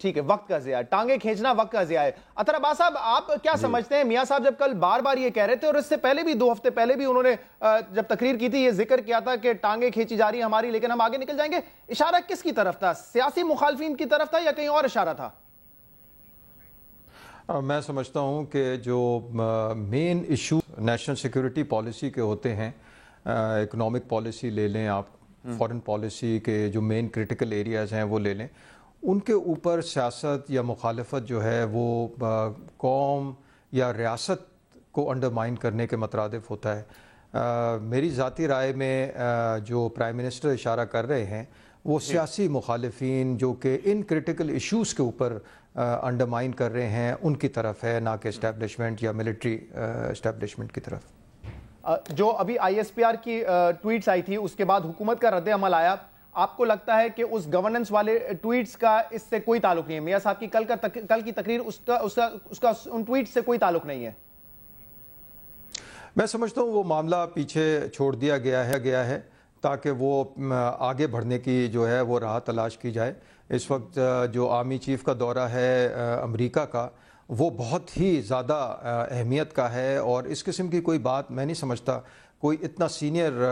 ٹھیک ہے، وقت کا ضیاع، ٹانگیں کھینچنا وقت کا ضیاع ہے. اطہر عباس صاحب آپ کیا سمجھتے ہیں؟ میاں صاحب جب کل بار بار یہ کہہ رہے تھے اور اس سے پہلے بھی 2 ہفتے پہلے بھی انہوں نے جب تقریر کی تھی یہ ذکر کیا تھا کہ ٹانگیں کھینچی جا رہی ہیں ہماری لیکن ہم آگے نکل جائیں گے، اشارہ کس کی طرف تھا؟ سیاسی مخالفین کی طرف تھا یا کہیں اور اشارہ تھا؟ میں سمجھتا ہوں کہ جو main issue national security policy کے ہوتے ہیں، اکنامک پالیسی لے لیں آپ، فارن پالیسی کے جو مین کرٹیکل ایریاز ہیں وہ لے لیں، ان کے اوپر سیاست یا مخالفت جو ہے وہ قوم یا ریاست کو انڈرمائن کرنے کے مترادف ہوتا ہے. میری ذاتی رائے میں جو پرائم منسٹر اشارہ کر رہے ہیں وہ سیاسی مخالفین جو کہ ان کرٹیکل ایشوز کے اوپر انڈرمائن کر رہے ہیں ان کی طرف ہے، نہ کہ اسٹیبلشمنٹ یا ملٹری اسٹیبلشمنٹ کی طرف. جو ابھی آئی ایس پی آر کی ٹویٹس آئی تھی اس کے بعد حکومت کا رد عمل آیا، آپ کو لگتا ہے کہ اس گورننس والے ٹویٹس کا اس سے کوئی تعلق نہیں ہے؟ میاں صاحب کی کل کی تقریر اس کا ان ٹویٹ سے کوئی تعلق نہیں ہے؟ میں سمجھتا ہوں وہ معاملہ پیچھے چھوڑ دیا گیا ہے تاکہ وہ آگے بڑھنے کی جو ہے وہ راہ تلاش کی جائے. اس وقت جو آرمی چیف کا دورہ ہے امریکہ کا وہ بہت ہی زیادہ اہمیت کا ہے، اور اس قسم کی کوئی بات میں نہیں سمجھتا کوئی اتنا سینئر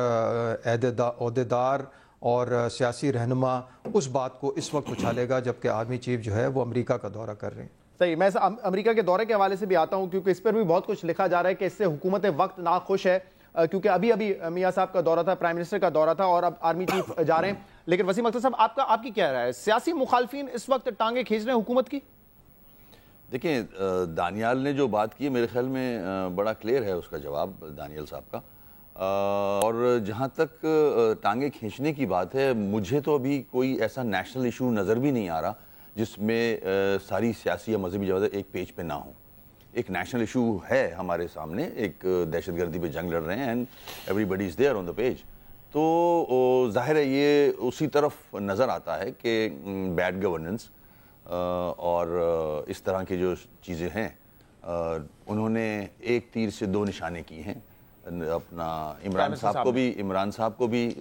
عہدیدار اور سیاسی رہنما اس بات کو اس وقت اچھالے گا جبکہ آرمی چیف جو ہے وہ امریکہ کا دورہ کر رہے ہیں. صحیح، میں امریکہ کے دورے کے حوالے سے بھی آتا ہوں کیونکہ اس پر بھی بہت کچھ لکھا جا رہا ہے کہ اس سے حکومت وقت ناخوش ہے، کیونکہ ابھی میاں صاحب کا دورہ تھا، پرائم منسٹر کا دورہ تھا اور اب آرمی چیف جا رہے ہیں. لیکن وسیم اختر صاحب آپ کی کیا رائے ہے؟ سیاسی مخالفین اس وقت ٹانگیں کھینچ رہے ہیں حکومت کی؟ دیکھیں دانیال نے جو بات کی میرے خیال میں بڑا کلیئر ہے اس کا جواب دانیال صاحب کا، اور جہاں تک ٹانگیں کھینچنے کی بات ہے مجھے تو ابھی کوئی ایسا نیشنل ایشو نظر بھی نہیں آ رہا جس میں ساری سیاسی یا مذہبی جوازیں ایک پیج پہ نہ ہوں. ایک نیشنل ایشو ہے ہمارے سامنے، ایک دہشت گردی پہ جنگ لڑ رہے ہیں and everybody is there on the page. تو ظاہر ہے یہ اسی طرف نظر آتا ہے کہ بیڈ گورننس اور اس طرح کی جو چیزیں ہیں انہوں نے ایک تیر سے 2 نشانے کی ہیں. اپنا عمران صاحب کو بھی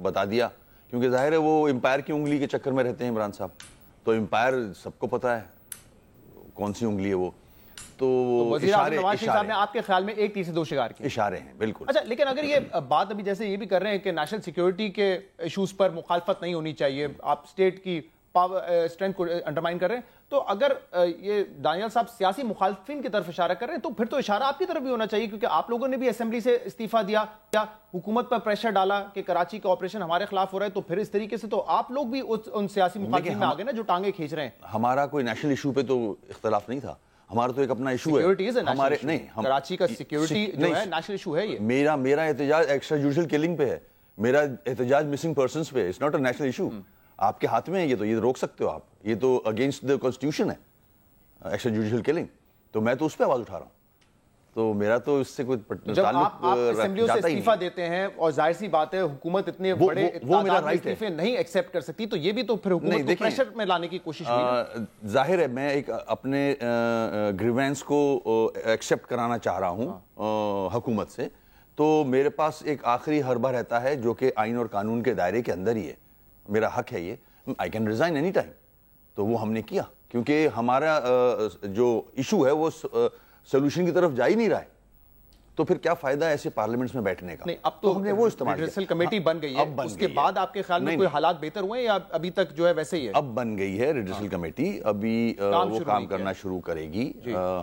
بتا دیا، کیونکہ ظاہر ہے وہ امپائر کی انگلی کے چکر میں رہتے ہیں عمران صاحب، تو امپائر سب کو پتا ہے کون سی انگلی ہے وہ. تو وزیر اعظم نواز شریف صاحب نے آپ کے خیال میں ایک تیر سے 2 شکار کیے؟ اشارے ہیں بالکل. اچھا، لیکن اگر یہ بات ابھی جیسے یہ بھی کر رہے ہیں کہ نیشنل سیکیورٹی کے ایشوز پر مخالفت نہیں ہونی چاہیے، آپ اسٹیٹ کی پاور اسٹرینتھ کو انڈرمائن کر رہے ہیں، تو اگر یہ دانیال صاحب سیاسی مخالفین کی طرف اشارہ کر رہے ہیں تو پھر تو اشارہ آپ کی طرف بھی ہونا چاہیے، کیونکہ آپ لوگوں نے بھی اسمبلی سے استعفیٰ دیا یا حکومت پر پریشر ڈالا کہ کراچی کا آپریشن ہمارے خلاف ہو رہا ہے، تو پھر اس طریقے سے تو آپ لوگ بھی ان سیاسی مخالفین میں آگے نا جو ٹانگیں کھینچ رہے ہیں. ہمارا کوئی نیشنل ایشو پہ تو اختلاف نہیں تھا، ہمارا تو ایک اپنا ایشو ہے ہمارے. نہیں، کراچی کا سیکیورٹی جو ہے نیشنل ایشو ہے. یہ میرا احتجاج ایکسٹرا جوڈیشل کلنگ پہ ہے، میرا احتجاج مسنگ پرسنز پہ. It's not a national issue. آپ کے ہاتھ میں ہے یہ روک سکتے ہو آپ، یہ تو اگینسٹ دا کانسٹیٹیوشن ہے ایکسٹرا جوڈیشل کلنگ، تو میں تو اس پہ آواز اٹھا رہا ہوں. تو میرا تو اس سے کوئی جب آپ اسمبلیوں سے استعفیٰ دیتے ہیں اور ظاہر سی بات ہے حکومت اتنے بڑے تعداد میں استعفے نہیں ایکسیپٹ کر سکتی، تو یہ بھی تو پھر حکومت کو پریشر میں لانے کی کوشش ہوئی. ظاہر ہے میں ایک اپنے گریوینس کو ایکسیپٹ کرانا چاہ رہا ہوں حکومت سے، تو میرے پاس ایک آخری حربہ رہتا ہے جو کہ آئین اور قانون کے دائرے کے اندر ہی ہے، میرا حق ہے یہ. I can resign any time. تو وہ ہم نے کیا کیونکہ ہمارا جو ایشو ہے وہ سولوشن کی طرف جا ہی نہیں رہا ہے، تو پھر کیا فائدہ ہے ایسے پارلیمنٹس میں بیٹھنے کا. نہیں، اب تو ہم نے وہ استعمال ریڈریسل کمیٹی بن گئی ہے، اس کے بعد آپ کے خیال میں کوئی حالات بہتر ہوئے ہیں یا ابھی تک جو ہے ویسے ہی ہے؟ اب بن گئی ہے ریڈریسل کمیٹی، ابھی وہ کام کرنا شروع کرے گی.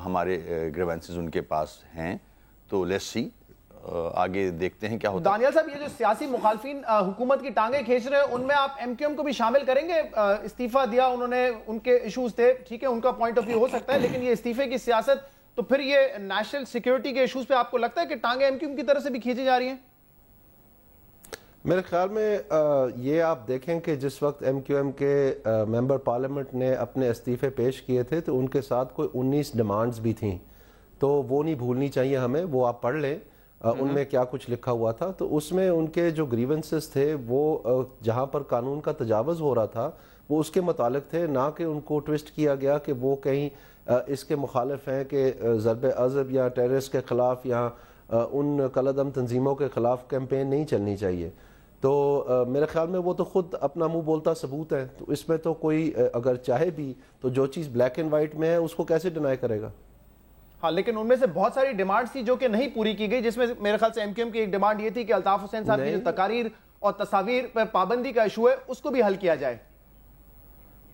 ہمارے گریوینسز ان کے پاس ہیں، تو لیٹس سی آگے دیکھتے ہیں کیا ہوتا ہے. دانیال صاحب، یہ جو سیاسی مخالفین حکومت کی ٹانگیں کھینچ رہے ہیں ان میں آپ ایم کیو ایم کو بھی شامل کریں گے؟ استعفیٰ دیا انہوں نے، ان کے ایشوز تھے، ٹھیک ہے ان کا پوائنٹ آف ویو ہو سکتا ہے، لیکن یہ استعفے کی سیاست، تو پھر یہ نیشنل سیکیورٹی کے ایشوز پہ آپ کو لگتا ہے کہ ٹانگیں ایم کیو ایم کی طرف سے بھی کھینچی جا رہی ہیں؟ میرے خیال میں یہ آپ دیکھیں کہ جس وقت ایم کیو ایم کے ممبر پارلیمنٹ نے اپنے استعفے پیش کیے تھے تو ان کے ساتھ کوئی 19 ڈیمانڈز بھی تھیں، تو وہ نہیں بھولنی چاہیے ہمیں. وہ آپ پڑھ لیں ان میں کیا کچھ لکھا ہوا تھا. تو اس میں ان کے جو گریونسز تھے وہ جہاں پر قانون کا تجاوز ہو رہا تھا وہ اس کے متعلق تھے، نہ کہ ان کو ٹوسٹ کیا گیا کہ وہ کہیں اس کے مخالف ہیں کہ ضرب عضب یا ٹیررسٹ کے خلاف یا ان کالعدم تنظیموں کے خلاف کیمپین نہیں چلنی چاہیے. تو میرے خیال میں وہ تو خود اپنا منہ بولتا ثبوت ہے, تو اس میں تو کوئی اگر چاہے بھی تو جو چیز بلیک اینڈ وائٹ میں ہے اس کو کیسے ڈینائی کرے گا. ہاں لیکن ان میں سے بہت ساری ڈیمانڈز تھی جو کہ نہیں پوری کی گئی, جس میں میرے خیال سے ایم کیو ایم کی ایک ڈیمانڈ یہ تھی کہ الطاف حسین صاحب کی جو تقاریر اور تصاویر پر پابندی کا ایشو ہے اس کو بھی حل کیا جائے.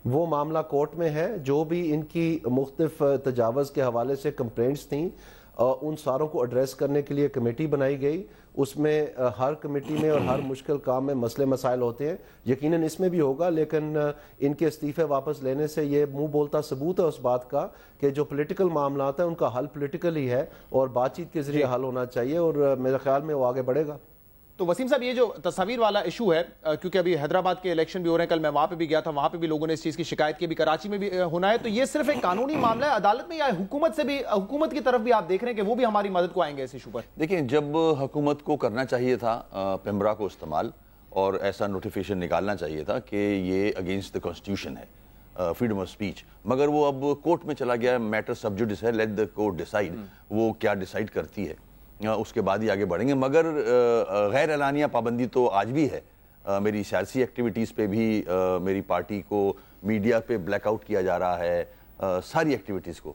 وہ معاملہ کورٹ میں ہے. جو بھی ان کی مختلف تجاوز کے حوالے سے کمپلینٹس تھیں ان ساروں کو ایڈریس کرنے کے لیے کمیٹی بنائی گئی. اس میں ہر کمیٹی میں اور ہر مشکل کام میں مسئلے مسائل ہوتے ہیں, یقیناً اس میں بھی ہوگا, لیکن ان کے استعفے واپس لینے سے یہ منہ بولتا ثبوت ہے اس بات کا کہ جو پولیٹیکل معاملات ہیں ان کا حل پولیٹیکل ہی ہے اور بات چیت کے ذریعے حل ہونا چاہیے, اور میرے خیال میں وہ آگے بڑھے گا. تو وسیم صاحب یہ جو تصاویر والا ایشو ہے, کیونکہ ابھی حیدرآباد کے الیکشن بھی ہو رہے ہیں, کل میں وہاں پہ بھی گیا تھا, وہاں پہ بھی لوگوں نے اس چیز کی شکایت کی, بھی کراچی میں بھی ہونا ہے, تو یہ صرف ایک قانونی معاملہ ہے عدالت میں یا حکومت سے بھی, حکومت کی طرف بھی آپ دیکھ رہے ہیں کہ وہ بھی ہماری مدد کو آئیں گے اس ایشو پر؟ دیکھیں, جب حکومت کو کرنا چاہیے تھا پیمرا کو استعمال اور ایسا نوٹیفیکیشن نکالنا چاہیے تھا کہ یہ اگینسٹ دا کانسٹیٹیوشن ہے, فریڈم آف اسپیچ, مگر وہ اب کورٹ میں چلا گیا, میٹر سب جوڈس ہے, لیٹ دا کورٹ ڈیسائیڈ وہ کیا ڈیسائیڈ کرتی ہے, اس کے بعد ہی آگے بڑھیں گے. مگر غیر اعلانیہ پابندی تو آج بھی ہے. میری سیاسی ایکٹیویٹیز پہ بھی میری پارٹی کو میڈیا پہ بلیک آؤٹ کیا جا رہا ہے, ساری ایکٹیویٹیز کو.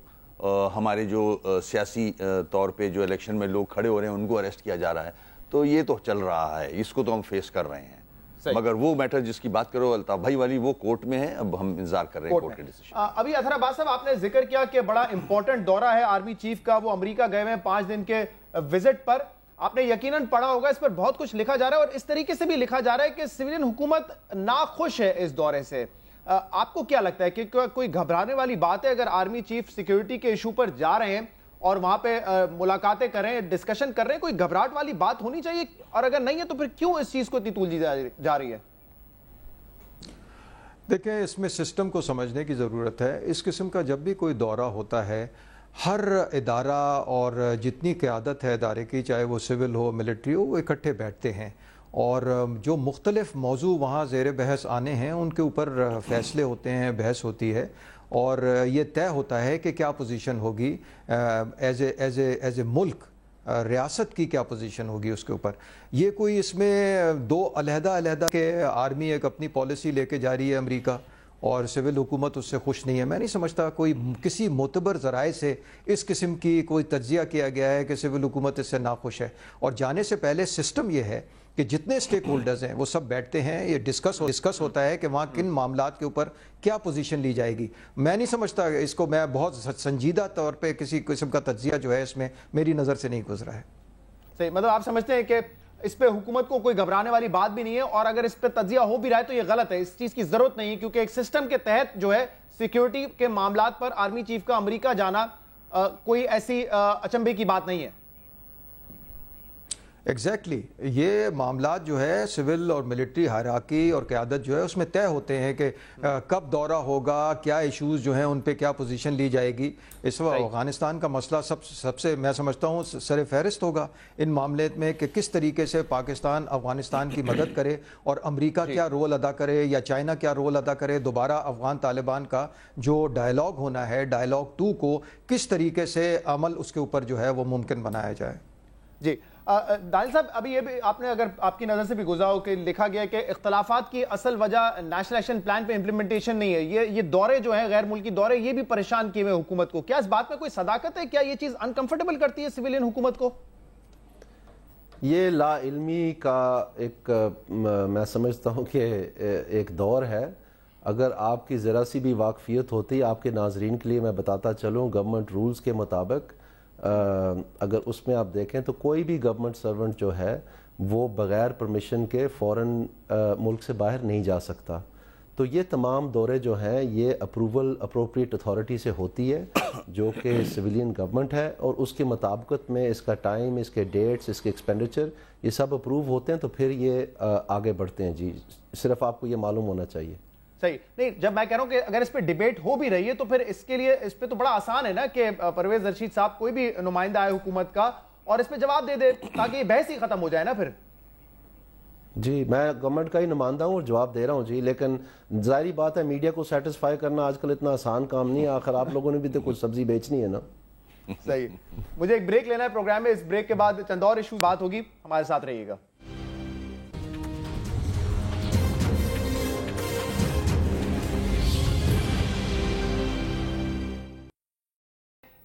ہمارے جو سیاسی طور پہ جو الیکشن میں لوگ کھڑے ہو رہے ہیں ان کو اریسٹ کیا جا رہا ہے. تو یہ تو چل رہا ہے, اس کو تو ہم فیس کر رہے ہیں. مگر وہ میٹر جس کی بات کرو الطاف بھائی والی, وہ کورٹ میں ہے, اب ہم انتظار کر رہے ہیں کورٹ کے ڈیسیژن. ابھی اطہر عباس صاحب آپ نے ذکر کیا کہ بڑا امپورٹنٹ دورہ ہے آرمی چیف کا, وہ امریکہ گئے ہوئے ہیں 5 دن کے وزٹ پر. آپ نے یقیناً پڑھا ہوگا, اس پر بہت کچھ لکھا جا رہا ہے اور اس طریقے سے بھی لکھا جا رہا ہے کہ سویلین حکومت ناخوش ہے اس دورے سے. آپ کو کیا لگتا ہے کہ کوئی گھبرانے والی بات ہے اگر آرمی چیف سیکیورٹی کے ایشو پر جا رہے ہیں اور وہاں پہ ملاقاتیں کر رہے ہیں, ڈسکشن کر رہے ہیں, کوئی گھبراہٹ والی بات ہونی چاہیے, اور اگر نہیں ہے تو پھر کیوں اس چیز کو اتنی طول دی جا رہی ہے؟ دیکھیں, اس میں سسٹم کو سمجھنے کی ضرورت ہے. اس قسم کا جب بھی کوئی دورہ ہوتا ہے, ہر ادارہ اور جتنی قیادت ہے ادارے کی, چاہے وہ سول ہو ملٹری ہو, وہ اکٹھے بیٹھتے ہیں اور جو مختلف موضوع وہاں زیر بحث آنے ہیں ان کے اوپر فیصلے ہوتے ہیں, بحث ہوتی ہے, اور یہ طے ہوتا ہے کہ کیا پوزیشن ہوگی ایز اے ملک, ریاست کی کیا پوزیشن ہوگی اس کے اوپر. یہ کوئی اس میں دو علیحدہ کہ آرمی ایک اپنی پالیسی لے کے جا رہی ہے امریکہ اور سول حکومت اس سے خوش نہیں ہے. میں نہیں سمجھتا کوئی کسی معتبر ذرائع سے اس قسم کی کوئی تجزیہ کیا گیا ہے کہ سول حکومت اس سے ناخوش ہے. اور جانے سے پہلے سسٹم یہ ہے کہ جتنے سٹیک ہولڈرز ہیں وہ سب بیٹھتے ہیں, یہ ڈسکس ہوتا ہے کہ وہاں کن معاملات کے اوپر کیا پوزیشن لی جائے گی. میں نہیں سمجھتا اس کو, میں بہت سنجیدہ طور پہ کسی قسم کا تجزیہ جو ہے اس میں میری نظر سے نہیں گزرا ہے. صحیح, مطلب آپ سمجھتے ہیں کہ اس پہ حکومت کو کوئی گھبرانے والی بات بھی نہیں ہے, اور اگر اس پہ تجزیہ ہو بھی رہا ہے تو یہ غلط ہے, اس چیز کی ضرورت نہیں ہے, کیونکہ ایک سسٹم کے تحت جو ہے سیکیورٹی کے معاملات پر آرمی چیف کا امریکہ جانا کوئی ایسی اچنبھے کی بات نہیں ہے. ایگزیکٹلی یہ معاملات جو ہے سول اور ملٹری ہائرارکی اور قیادت جو ہے اس میں طے ہوتے ہیں کہ کب دورہ ہوگا, کیا ایشوز جو ہیں ان پہ کیا پوزیشن لی جائے گی. اس وقت افغانستان کا مسئلہ سب سے میں سمجھتا ہوں سر فہرست ہوگا ان معاملات میں کہ کس طریقے سے پاکستان افغانستان کی مدد کرے اور امریکہ کیا رول ادا کرے یا چائنا کیا رول ادا کرے. دوبارہ افغان طالبان کا جو ڈائلاگ ہونا ہے, ڈائلاگ 2 کو کس طریقے سے عمل اس کے اوپر جو ہے وہ ممکن بنایا جائے. جی دانیال صاحب, ابھی یہ بھی آپ نے اگر آپ کی نظر سے بھی گزرا ہو کہ لکھا گیا کہ اختلافات کی اصل وجہ نیشنل ایکشن پلان پہ امپلیمنٹیشن نہیں ہے, یہ دورے جو ہیں غیر ملکی دورے یہ بھی پریشان کیے ہوئے حکومت کو. کیا اس بات میں کوئی صداقت ہے, کیا یہ چیز انکمفرٹیبل کرتی ہے سویلین حکومت کو؟ یہ لا علمی کا ایک میں سمجھتا ہوں کہ ایک دور ہے. اگر آپ کی ذرا سی بھی واقفیت ہوتی, آپ کے ناظرین کے لیے میں بتاتا چلوں, گورنمنٹ رولز کے مطابق اگر اس میں آپ دیکھیں تو کوئی بھی گورنمنٹ سرونٹ جو ہے وہ بغیر پرمیشن کے فوراً ملک سے باہر نہیں جا سکتا. تو یہ تمام دورے جو ہیں یہ اپروول اپروپریٹ اتھارٹی سے ہوتی ہے جو کہ سویلین گورنمنٹ ہے, اور اس کے مطابقت میں اس کا ٹائم, اس کے ڈیٹس, اس کے ایکسپینڈیچر یہ سب اپروو ہوتے ہیں, تو پھر یہ آگے بڑھتے ہیں. جی صرف آپ کو یہ معلوم ہونا چاہیے. صحیح نہیں, جب میں کہہ رہا ہوں کہ اگر اس پہ ڈیبیٹ ہو بھی رہی ہے تو پھر اس کے لیے اس پہ تو بڑا آسان ہے نا کہ پرویز رشید صاحب کوئی بھی نمائندہ آئے حکومت کا اور اس پہ جواب دے دے تاکہ یہ بحث ہی ختم ہو جائے نا. پھر جی میں گورنمنٹ کا ہی نمائندہ ہوں اور جواب دے رہا ہوں. جی لیکن ظاہری بات ہے میڈیا کو سیٹسفائی کرنا آج کل اتنا آسان کام نہیں ہے, آخر آپ لوگوں نے بھی تو کچھ سبزی بیچنی ہے نا. صحیح, مجھے ایک بریک لینا ہے پروگرام میں, اس بریک کے بعد چند اور ایشو بات ہوگی, ہمارے ساتھ رہیے گا.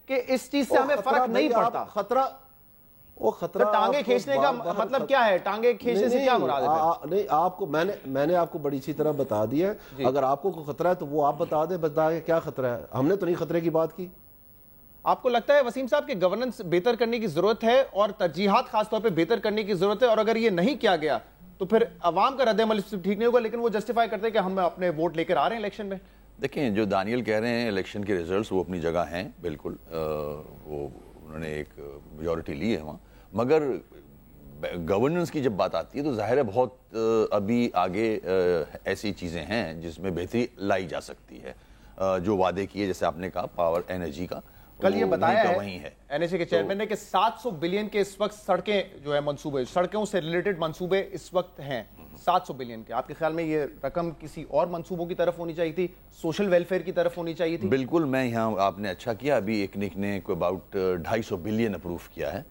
کہ اس چیز سے ہمیں فرق نہیں پڑتا؟ خطرہ ٹانگیں کھینچنے کا مطلب کیا ہے؟ ٹانگیں کھینچنے سے کیا مراد ہے؟ نہیں، آپ کو میں نے آپ کو بڑی اچھی طرح بتا دیا ہے. اگر آپ کو کوئی خطرہ ہے تو وہ آپ بتا دیں کیا خطرہ ہے. ہم نے تو نہیں خطرے کی بات کی. آپ کو لگتا ہے وسیم صاحب کہ گورننس بہتر کرنے کی ضرورت ہے اور ترجیحات خاص طور پہ بہتر کرنے کی ضرورت ہے، اور اگر یہ نہیں کیا گیا تو پھر عوام کا رد عمل ٹھیک نہیں ہوگا، لیکن وہ جسٹیفائی کرتے ہیں کہ ہم اپنے ووٹ لے کر آ رہے ہیں الیکشن میں؟ دیکھیں، جو دانیل کہہ رہے ہیں الیکشن کے ریزلٹس وہ اپنی جگہ ہیں بالکل، وہ انہوں نے ایک میجورٹی لی ہے وہاں، مگر گورننس کی جب بات آتی ہے تو ظاہر ہے بہت ابھی آگے ایسی چیزیں ہیں جس میں بہتری لائی جا سکتی ہے. جو وعدے کیے جیسے آپ نے کہا پاور انرجی کا، کل یہ بتایا ہے وہیں ہے این ایس اے کے چیئرمین نے کہ 700 بلین کے اس وقت سڑکیں جو ہے منصوبے، سڑکوں سے ریلیٹڈ منصوبے اس وقت ہیں 700 بلین کے. آپ کے خیال میں یہ رقم کسی اور منصوبوں کی طرف ہونی چاہیے تھی، سوشل ویلفیئر کی طرف ہونی چاہیے تھی؟ بالکل. میں یہاں آپ نے اچھا کیا، ابھی ایکنک نے اباؤٹ 250 بلین اپروو کیا ہے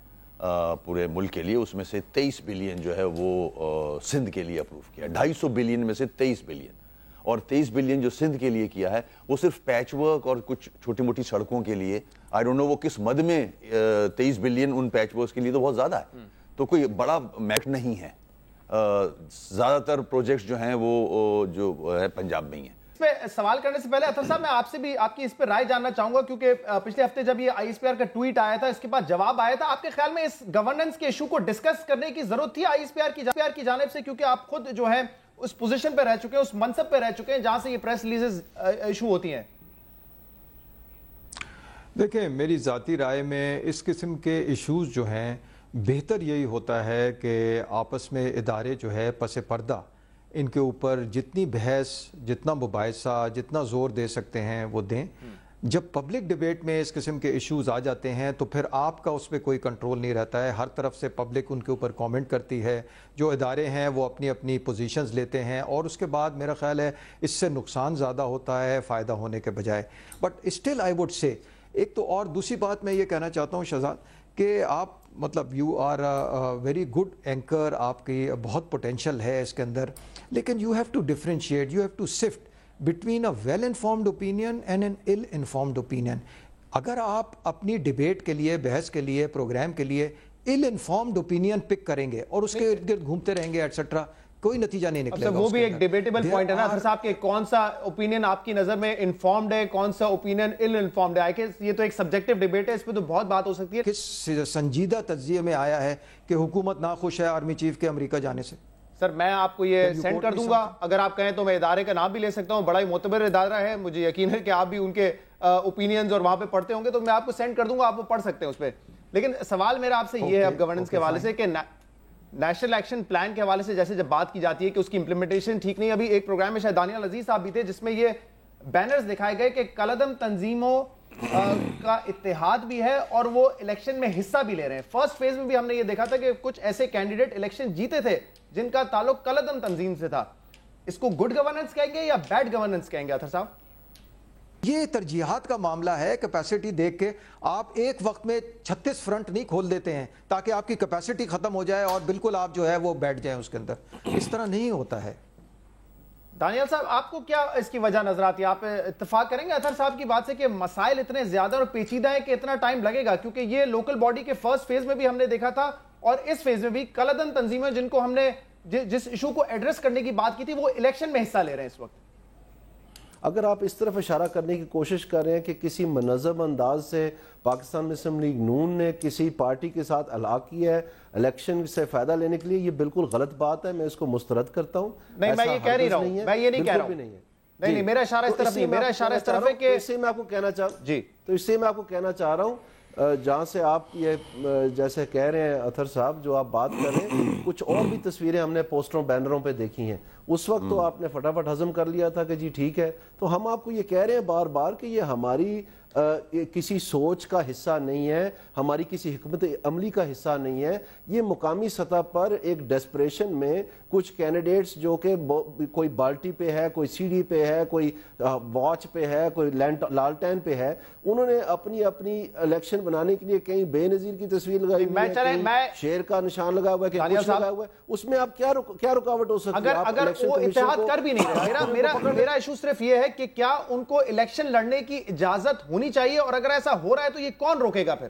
پورے ملک کے لیے، اس میں سے 23 بلین جو ہے وہ سندھ کے لیے اپروو کیا. 250 بلین میں سے 23 بلین، اور 23 بلین جو سندھ کے لیے کیا ہے وہ صرف پیچ ورک اور کچھ چھوٹی موٹی سڑکوں کے لیے. آئی ڈونٹ نو وہ کس مد میں 23 بلین ان پیچ ورکس کے لیے تو بہت زیادہ ہے، تو کوئی بڑا میٹ نہیں ہے. زیادہ تر پروجیکٹس جو ہیں وہ جو ہے پنجاب میں ہی ہیں. اس پہ سوال کرنے سے پہلے اطہر صاحب میں آپ سے بھی آپ کی اس پہ رائے جاننا چاہوں گا، کیونکہ پچھلے ہفتے جب یہ آئی ایس پی آر کا ٹویٹ آیا تھا، اس کے بعد جواب آیا تھا، آپ کے خیال میں اس گورننس کے ایشو کو ڈسکس کرنے کی ضرورت تھی آئی ایس پی آر کی جانب سے؟ کیونکہ آپ خود جو ہے اس پوزیشن پہ رہ چکے ہیں، اس منصب پہ رہ چکے ہیں جہاں سے یہ پریس ریلیزز ایشو ہوتی ہیں. دیکھیں، میری ذاتی رائے میں اس قسم کے ایشوز جو ہیں بہتر یہی ہوتا ہے کہ آپس میں ادارے جو ہے پس پردہ ان کے اوپر جتنی بحث، جتنا مباحثہ، جتنا زور دے سکتے ہیں وہ دیں. جب پبلک ڈیبیٹ میں اس قسم کے ایشوز آ جاتے ہیں تو پھر آپ کا اس پہ کوئی کنٹرول نہیں رہتا ہے. ہر طرف سے پبلک ان کے اوپر کامنٹ کرتی ہے، جو ادارے ہیں وہ اپنی اپنی پوزیشنز لیتے ہیں، اور اس کے بعد میرا خیال ہے اس سے نقصان زیادہ ہوتا ہے فائدہ ہونے کے بجائے. But still I would say ایک تو اور دوسری بات میں یہ کہنا چاہتا ہوں شہزاد کہ آپ مطلب you are very good anchor, آپ کی بہت پوٹینشیل ہے اس کے اندر، لیکن you have to differentiate, you have to shift between a well-informed opinion and an ill-informed opinion. اگر آپ اپنی ڈیبیٹ کے لیے، بحث کے لیے، پروگرام کے لیے ill-informed opinion پک کریں گے اور اس کے ارد گرد گھومتے رہیں گے ایٹسٹرا، کوئی نتیجہ نہیں نکلے گا. وہ بھی ایک ڈیبیٹیبل پوائنٹ ہے نا اطہر صاحب کہ کون سا اوپینین آپ کی نظر میں انفارمڈ ہے، کون سا اوپینین ill informed ہے. یہ تو ایک سبجیکٹیو ڈیبیٹ ہے، اس پہ تو بہت بات ہو سکتی ہے. کس سنجیدہ تجزیے میں آیا ہے کہ حکومت ناخوش ہے آرمی چیف کے امریکہ جانے سے؟ سر میں آپ کو یہ سینڈ کر دوں گا، اگر آپ کہیں تو میں ادارے کا نام بھی لے سکتا ہوں، بڑا ہی معتبر ادارہ ہے، مجھے یقین ہے کہ آپ بھی ان کے اوپینینز اور وہاں پہ پڑھتے ہوں گے، تو میں آپ کو سینڈ کر دوں گا، آپ وہ پڑھ سکتے ہیں اس پہ. لیکن سوال میرا آپ سے یہ ہے اب گورننس کے حوالے سے کہ نیشنل ایکشن پلان کے حوالے سے جیسے جب بات کی جاتی ہے کہ اس کی امپلیمنٹیشن ٹھیک نہیں. ابھی ایک پروگرام میں شاید دانیال عزیز صاحب بھی تھے جس میں یہ بینرز دکھائے گئے کہ کالعدم تنظیموں کا اتحاد بھی ہے اور وہ الیکشن میں حصہ بھی لے رہے ہیں. فرسٹ فیز میں بھی ہم نے یہ دیکھا تھا کہ کچھ ایسے کینڈیڈیٹ الیکشن جیتے تھے جن کا تعلق کالعدم تنظیم سے تھا. اس کو گڈ گورننس کہیں گے یا بیڈ گورننس کہیں گے اطہر صاحب؟ یہ ترجیحات کا معاملہ ہے. کیپیسٹی دیکھ کے آپ ایک وقت میں 36 فرنٹ نہیں کھول دیتے ہیں تاکہ آپ کی کیپیسٹی ختم ہو جائے اور بالکل آپ جو ہے وہ بیٹھ جائیں اس کے اندر. اس طرح نہیں ہوتا ہے. دانیال صاحب آپ کو کیا اس کی وجہ نظر آتی ہے؟ آپ اتفاق کریں گے اطہر صاحب کی بات سے کہ مسائل اتنے زیادہ اور پیچیدہ ہیں کہ اتنا ٹائم لگے گا؟ کیونکہ یہ لوکل باڈی کے فرسٹ فیز میں بھی ہم نے دیکھا تھا اور اس فیز میں بھی کالعدم تنظیمیں جن کو ہم نے جس ایشو کو ایڈریس کرنے کی بات کی تھی وہ الیکشن میں حصہ لے رہے ہیں اس وقت. اگر آپ اس طرف اشارہ کرنے کی کوشش کر رہے ہیں کہ کسی منظم انداز سے پاکستان مسلم لیگ نون نے کسی پارٹی کے ساتھ الحاق کیا ہے الیکشن سے فائدہ لینے کے لیے، یہ بالکل غلط بات ہے. میں اس کو مسترد کرتا ہوں. نہیں میں یہ کہہ نہیں رہا ہوں، میں یہ نہیں کہہ رہا ہوں. نہیں میرا اشارہ اس طرف نہیں، میرا اشارہ اس طرف ہے کہ اس سے میں آپ کو کہنا چاہ رہا ہوں جہاں سے آپ یہ جیسے کہہ رہے ہیں اطہر صاحب، جو آپ بات کر رہے ہیں کچھ اور بھی تصویریں ہم نے پوسٹروں بینروں پہ دیکھی ہیں. اس وقت تو آپ نے فٹافٹ ہضم کر لیا تھا کہ جی ٹھیک ہے. تو ہم آپ کو یہ کہہ رہے ہیں بار بار کہ یہ ہماری کسی سوچ کا حصہ نہیں ہے، ہماری کسی حکمت عملی کا حصہ نہیں ہے. یہ مقامی سطح پر ایک ڈیسپریشن میں کچھ کینڈیڈیٹس جو کہ کوئی بالٹی پہ ہے، کوئی سی ڈی پہ ہے، کوئی واچ پہ ہے، کوئی لالٹین پہ ہے، انہوں نے اپنی الیکشن بنانے کے لیے کہیں بے نظیر کی تصویر لگائی ہوئی ہے، شیر کا نشان لگا ہوا ہے، کہ کچھ لگا ہوا ہے. اس میں آپ کیا رکاوٹ ہو سکتی ہے؟ اگر وہ اتحاد کر بھی نہیں رہے. میرا ایشو صرف یہ ہے کہ کیا ان کو الیکشن لڑنے کی اجازت ہونی ہونی چاہیے, اور اگر ایسا ہو رہا ہے تو یہ کون روکے گا پھر؟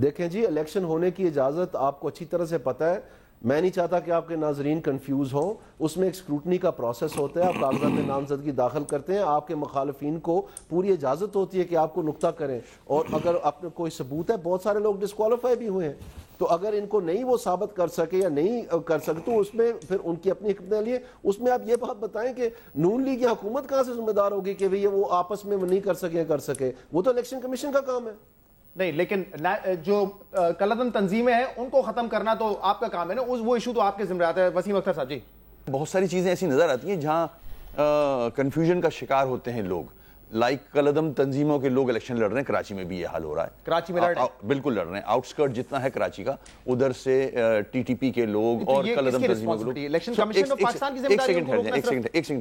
دیکھیں جی, الیکشن ہونے کی اجازت آپ کو اچھی طرح سے پتہ ہے. میں نہیں چاہتا کہ آپ کے ناظرین کنفیوز ہوں. اس میں ایک اسکروٹنی کا پروسیس ہوتا ہے, آپ کاغذات نامزدگی داخل کرتے ہیں, آپ کے مخالفین کو پوری اجازت ہوتی ہے کہ آپ کو نقطہ کریں, اور اگر آپ نے کوئی ثبوت ہے, بہت سارے لوگ ڈسکوالیفائی بھی ہوئے ہیں, تو اگر ان کو نہیں وہ ثابت کر سکے یا نہیں کر سکے تو اس میں پھر ان کی اپنی حکمت عملی ہے. اس میں آپ یہ بات بتائیں کہ نون لیگ یا حکومت کہاں سے ذمہ دار ہوگی کہ وہ آپس میں نہیں کر سکے یا کر سکے؟ وہ تو الیکشن کمیشن کا کام ہے. نہیں, لیکن جو کالعدم تنظیمیں ہیں ان کو ختم کرنا تو آپ کا کام ہے نا, وہ ایشو تو آپ کے ذمہ آتا ہے. وسیم اختر صاحب جی, بہت ساری چیزیں ایسی نظر آتی ہیں جہاں کنفیوژن کا شکار ہوتے ہیں لوگ. لائک کالعدم تنظیموں کے لوگ الیکشن لڑ رہے ہیں, کراچی میں بھی یہ حال ہو رہا ہے. کراچی میں بالکل لڑ رہے ہیں, آؤٹ سکرٹ جتنا ہے کراچی کا, ادھر سے ٹی ٹی پی کے لوگ اور کالعدم تنظیموں کے لوگ. ایک سیکنڈ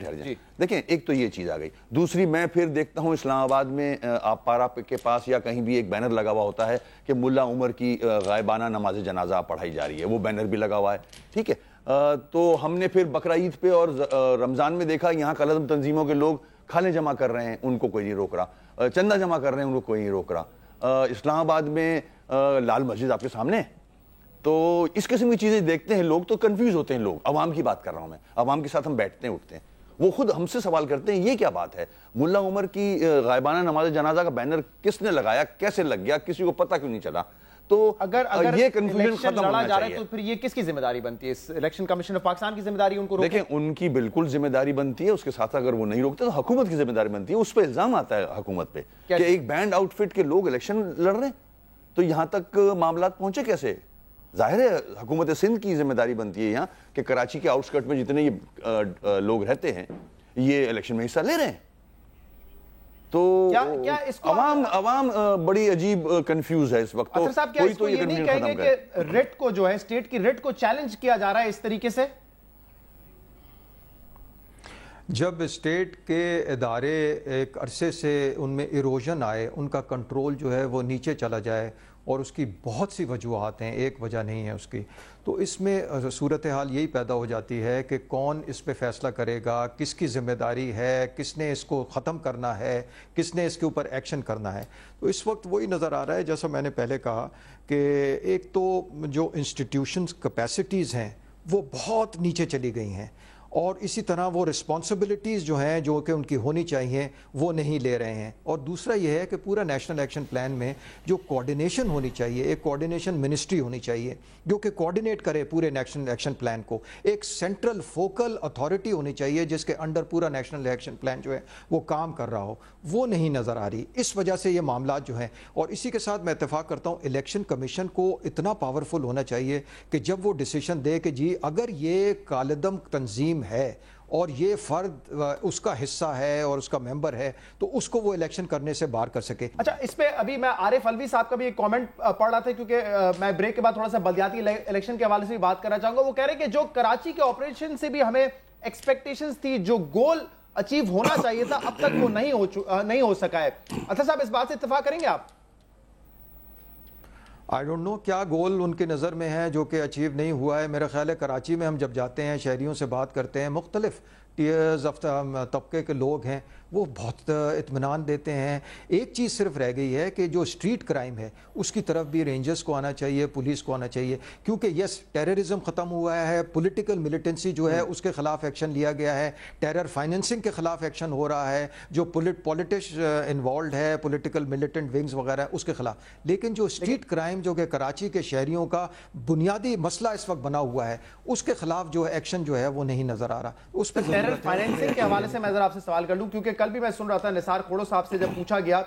ٹھہر جائیں. دیکھیں, ایک تو یہ چیز آ گئی. دوسری, میں پھر دیکھتا ہوں اسلام آباد میں آپ پارا کے پاس یا کہیں بھی ایک بینر لگا ہوا ہوتا ہے کہ ملا عمر کی غائبانہ نماز جنازہ پڑھائی جا رہی ہے. وہ بینر بھی لگا ہوا ہے, ٹھیک ہے. تو ہم نے پھر بقرعید پہ اور رمضان میں دیکھا یہاں کالعدم تنظیموں کے لوگ کھالیں جمع کر رہے ہیں, ان کو کوئی نہیں روک رہا. چندہ جمع کر رہے ہیں, ان کو کوئی نہیں روک رہا. اسلام آباد میں لال مسجد آپ کے سامنے. تو اس قسم کی چیزیں دیکھتے ہیں لوگ تو کنفیوز ہوتے ہیں. لوگ, عوام کی بات کر رہا ہوں میں, عوام کے ساتھ ہم بیٹھتے ہیں اٹھتے ہیں, وہ خود ہم سے سوال کرتے ہیں یہ کیا بات ہے, ملا عمر کی غائبانہ نماز جنازہ کا بینر کس نے لگایا, کیسے لگ گیا, کسی کو پتہ کیوں نہیں چلا. تو اگر یہ کنفیوژن ختم ہونا چاہیے. تو پھر یہ کس کی ذمہ داری بنتی ہے؟ الیکشن کمیشن آف پاکستان کی ذمہ داری ان کو روکے؟ دیکھیں, ان کی بالکل ذمہ داری بنتی ہے. اس کے ساتھ اگر وہ نہیں روکتے تو حکومت کی ذمہ داری بنتی ہے. اس پہ الزام آتا ہے حکومت پہ کہ ایک بینڈ آؤٹ فٹ کے لوگ الیکشن لڑ رہے ہیں, تو یہاں تک معاملات پہنچے کیسے؟ ظاہر ہے حکومت سندھ کی ذمہ داری بنتی ہے یہاں کہ کراچی کے آؤٹ سکرٹ میں جتنے یہ لوگ رہتے ہیں یہ الیکشن میں حصہ لے رہے ہیں. تو عوام بڑی عجیب کنفیوز ہے اس وقت. اختر صاحب, کیا اس کو یہ نہیں کہیں گے کہ ریٹ کو جو ہے, اسٹیٹ کی ریٹ کو چیلنج کیا جا رہا ہے اس طریقے سے؟ جب اسٹیٹ کے ادارے ایک عرصے سے ان میں ایروژن آئے, ان کا کنٹرول جو ہے وہ نیچے چلا جائے, اور اس کی بہت سی وجوہات ہیں, ایک وجہ نہیں ہے اس کی, تو اس میں صورتحال یہی پیدا ہو جاتی ہے کہ کون اس پہ فیصلہ کرے گا, کس کی ذمہ داری ہے, کس نے اس کو ختم کرنا ہے, کس نے اس کے اوپر ایکشن کرنا ہے. تو اس وقت وہی نظر آ رہا ہے جیسا میں نے پہلے کہا کہ ایک تو جو انسٹیٹیوشنز کیپیسٹیز ہیں وہ بہت نیچے چلی گئی ہیں, اور اسی طرح وہ رسپانسبلٹیز جو ہیں جو کہ ان کی ہونی چاہیے وہ نہیں لے رہے ہیں. اور دوسرا یہ ہے کہ پورا نیشنل ایکشن پلان میں جو کوارڈینیشن ہونی چاہیے, ایک کوارڈینیشن منسٹری ہونی چاہیے جو کہ کوارڈینیٹ کرے پورے نیشنل ایکشن پلان کو, ایک سینٹرل فوکل اتھارٹی ہونی چاہیے جس کے انڈر پورا نیشنل ایکشن پلان جو ہے وہ کام کر رہا ہو, وہ نہیں نظر آ رہی. اس وجہ سے یہ معاملات جو ہیں, اور اسی کے ساتھ میں اتفاق کرتا ہوں الیکشن کمیشن کو اتنا پاورفل ہونا چاہیے کہ جب وہ ڈیسیشن دے کہ جی اگر یہ کالعدم تنظیم ہے اور یہ فرد اس کا حصہ ہے اور اس کا ممبر ہے تو اس کو وہ الیکشن کرنے سے باہر کر سکے. اچھا, اس پہ ابھی میں عارف الوی صاحب کا بھی ایک کامنٹ پڑھ رہا تھا, کیونکہ میں بریک کے بعد تھوڑا سا بلدیاتی الیکشن کے حوالے سے بھی بات کرنا چاہوں گا. وہ کہہ رہے ہیں کہ جو کراچی کے آپریشن سے بھی ہمیں ایکسپیکٹیشنز تھی, جو گول اچیو ہونا چاہیے تھا, اب تک وہ نہیں ہو سکا ہے. اختر صاحب, اس بات سے اتفاق کریں گے آپ؟ آئی ڈونٹ نو کیا گول ان کے نظر میں ہے جو کہ اچیو نہیں ہوا ہے. میرا خیال ہے کراچی میں ہم جب جاتے ہیں, شہریوں سے بات کرتے ہیں, مختلف ٹیئرز آف طبقے کے لوگ ہیں, وہ بہت اطمینان دیتے ہیں. ایک چیز صرف رہ گئی ہے کہ جو اسٹریٹ کرائم ہے اس کی طرف بھی رینجرز کو آنا چاہیے, پولیس کو آنا چاہیے, کیونکہ یس ٹیررزم ختم ہوا ہے, پولیٹیکل ملیٹنسی جو ہے اس کے خلاف ایکشن لیا گیا ہے, ٹیرر فائننسنگ کے خلاف ایکشن ہو رہا ہے, جو پولیٹکس انوالوڈ ہے, پولیٹیکل ملیٹنٹ ونگز وغیرہ اس کے خلاف. لیکن جو اسٹریٹ کرائم جو کہ کراچی کے شہریوں کا بنیادی مسئلہ اس وقت بنا ہوا ہے, اس کے خلاف جو ایکشن جو ہے وہ نہیں نظر آ رہا. اس پہ فائنینسنگ کے حوالے سے میں ذرا آپ سے سوال کر لوں, کیونکہ کل بھی میں سن رہا تھا نثار کھوڑو صاحب سے جب پوچھا گیا